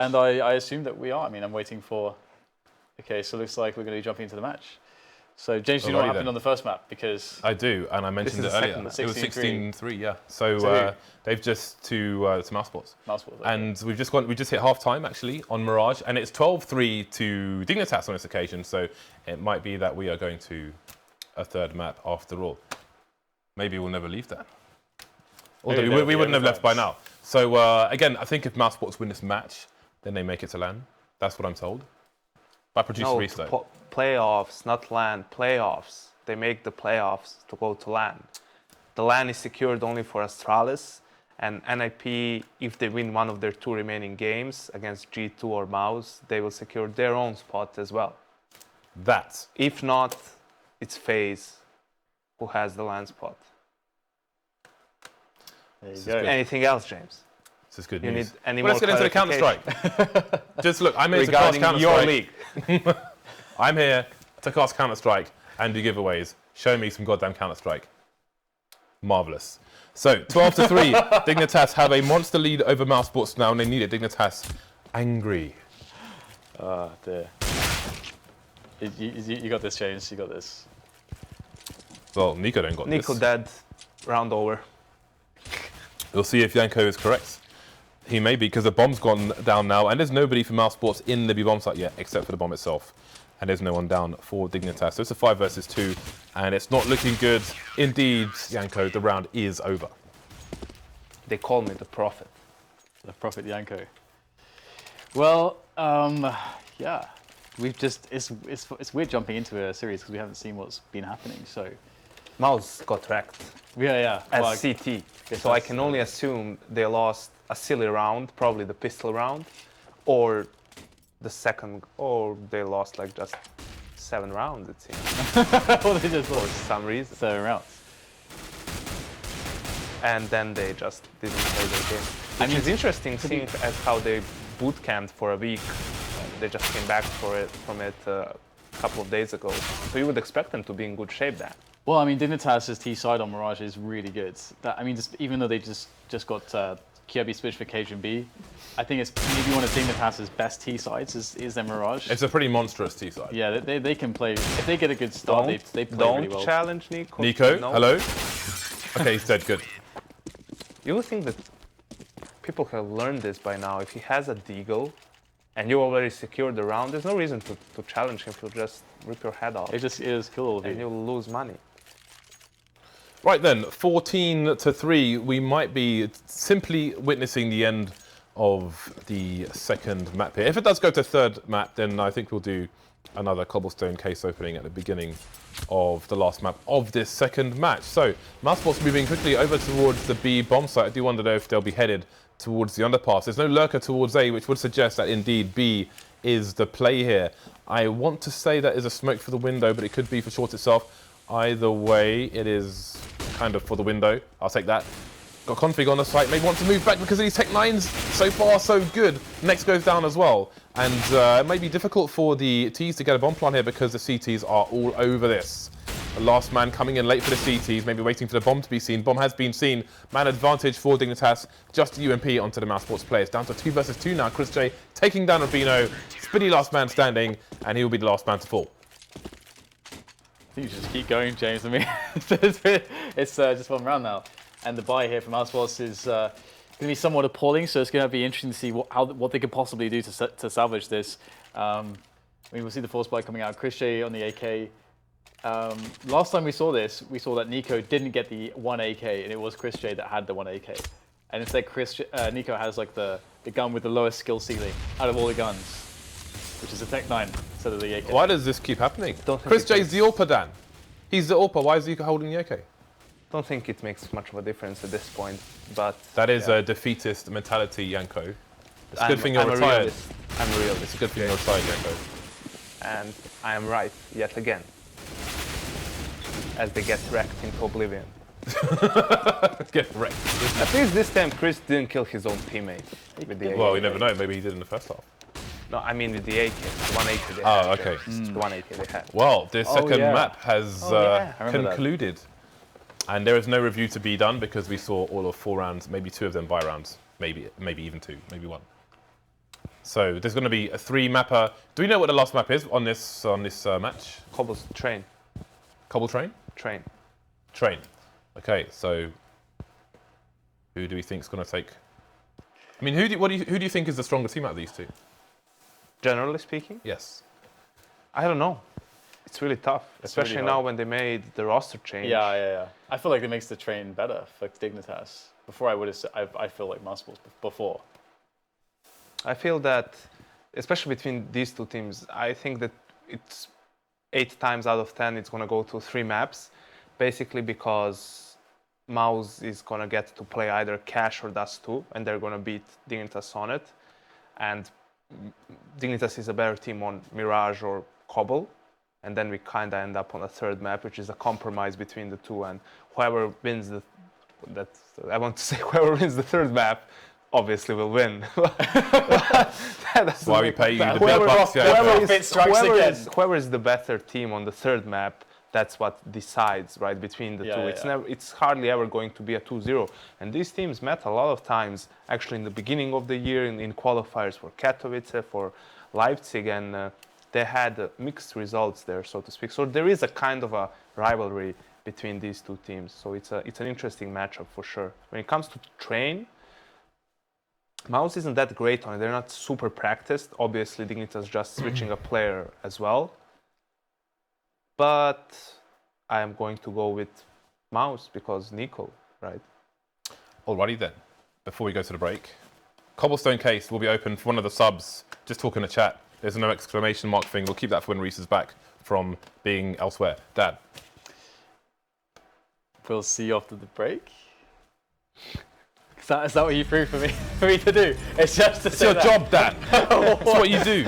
And I assume that we are. I mean, I'm waiting for... Okay, so it looks like we're going to be jumping into the match. So, James, do you know what happened on the first map? Because I do, and I mentioned it earlier. It was 16-3, yeah. So they've just to Mousesports. Mousesports, okay. And we just hit half time actually on Mirage, and it's 12-3 to Dignitas on this occasion. So it might be that we are going to a third map after all. Maybe we'll never leave that. Although we wouldn't have left by now. So again, I think if Mousesports win this match, then they make it to LAN. That's what I'm told. By producer restart. Playoffs, not LAN, playoffs. They make the playoffs to go to LAN. The LAN is secured only for Astralis, and NIP, if they win one of their 2 remaining games against G2 or Mouse, they will secure their own spot as well. If not, it's FaZe who has the LAN spot. There you go. Anything else, James? This is good news. Need any more let's get into the Counter-Strike. Just look, I'm here to cast Counter-Strike. Your league. I'm here to cast Counter-Strike and do giveaways. Show me some goddamn Counter-Strike. Marvellous. So, 12-3, Dignitas have a monster lead over Mousesports now, and they need it. Dignitas angry. Oh, dear. You got this, James. You got this. Well, NiKo don't got this. NiKo dead. Round over. We'll see if Janko is correct. He may be, because the bomb's gone down now, and there's nobody for Mousesports in the B bomb site yet, except for the bomb itself. And there's no one down for Dignitas. So it's a 5 versus 2, and it's not looking good. Indeed, Janko, the round is over. They call me the Prophet. The Prophet Janko. Well, yeah. We've just, it's weird jumping into a series because we haven't seen what's been happening, so. Mouse got wrecked. Yeah. As CT. So I can only assume they lost a silly round, probably the pistol round, or the second, or they lost like just 7 rounds, it seems. Well, they just lost. For some reason. 7 rounds. And then they just didn't play their game. Which is interesting, seeing as how they boot camped for a week. They just came back from it a couple of days ago. So you would expect them to be in good shape then. Well, I mean, Dignitas' T side on Mirage is really good. Even though they just got cajunb switch for cajunb, I think it's maybe one of Dignitas' best T sides is their Mirage. It's a pretty monstrous T side. Yeah, they can play. If they get a good start, they play really well. Don't challenge NiKo. NiKo, no. Hello? Okay, he's dead, good. You would think that people have learned this by now. If he has a deagle, and you already secured the round, there's no reason to challenge him. He'll just rip your head off. It just is cool. And you'll lose money. Right then, 14-3, we might be simply witnessing the end of the second map here. If it does go to third map, then I think we'll do another cobblestone case opening at the beginning of the last map of this second match. So, Mousesports moving quickly over towards the B bomb site. I do wonder though if they'll be headed towards the underpass. There's no lurker towards A, which would suggest that indeed B is the play here. I want to say that is a smoke for the window, but it could be for short itself. Either way, it is kind of for the window. I'll take that. Got config on the site. Maybe want to move back because of these tech 9s. So far, so good. Next goes down as well. And it may be difficult for the Ts to get a bomb plant here because the CTs are all over this. The last man coming in late for the CTs, maybe waiting for the bomb to be seen. Bomb has been seen. Man advantage for Dignitas. Just UMP onto the Mousesports players. Down to 2 versus 2 now. chrisJ taking down RUBINO. Spinny last man standing, and he will be the last man to fall. I think you should just keep going, James. I mean, it's just 1 round now. And the buy here from Mousesports is going to be somewhat appalling, so it's going to be interesting to see what they could possibly do to salvage this. I mean, we'll see the force buy coming out. chrisJ on the AK. Last time we saw this, we saw that NiKo didn't get the 1 AK, and it was chrisJ that had the 1 AK. And instead, NiKo has like the gun with the lowest skill ceiling out of all the guns, which is a Tech 9 instead of the AK. Why does this keep happening? chrisJ's the AWPer, Dan. He's the AWPer. Why is he holding the AK? Don't think it makes much of a difference at this point, but... That is a defeatist mentality, Janko. It's a good thing you're retired. I'm a realist. It's a good thing you're retired, Janko. And I am right, yet again. As they get wrecked into oblivion. Get wrecked. At least this time, Chris didn't kill his own teammate with the AK. Well, we never know. Maybe he did in the first half. No, I mean with the AK, the 1 AK they had. Oh, okay. The 1 AK they had. Well, the second map has concluded. That. And there is no review to be done because we saw all of 4 rounds, maybe 2 of them buy rounds, maybe even 2, maybe 1. So there's going to be a 3-mapper. Do we know what the last map is on this match? Cobble's train. Cobble Train? Train. Train. Okay, so who do we think is going to take? I mean, who do you think is the stronger team out of these two? Generally speaking, Yes. I don't know. It's really tough, especially really now hard. when they made the roster change. Yeah. I feel like it makes the train better for Dignitas. Before I would have said, I feel like Mousesports before. I feel that, especially between these two teams, I think that it's 8 times out of 10 it's going to go to 3 maps, basically because Mouse is going to get to play either Cash or Dust 2, and they're going to beat Dignitas on it. And Dignitas is a better team on Mirage or Cobble, and then we kind of end up on a 3rd map, which is a compromise between the two, and whoever wins whoever wins the 3rd map obviously will win. That's why we pay you the big bucks. Whoever is the better team on the 3rd map, that's what decides, right, between the two. It's hardly ever going to be a 2-0. And these teams met a lot of times, actually in the beginning of the year, in qualifiers for Katowice, for Leipzig, and they had mixed results there, so to speak. So there is a kind of a rivalry between these two teams. So it's an interesting matchup for sure. When it comes to Train, Mouse isn't that great on it. They're not super practiced. Obviously, Dignitas just switching a player as well. But I am going to go with Mouse because NiKo, right? Alrighty then. Before we go to the break, Cobblestone case will be open for one of the subs. Just talk in the chat. There's no exclamation mark thing. We'll keep that for when Reese is back from being elsewhere. Dad. We'll see you after the break. Is that what you threw for me to do? It's just to It's your job, Dad. That's what you do.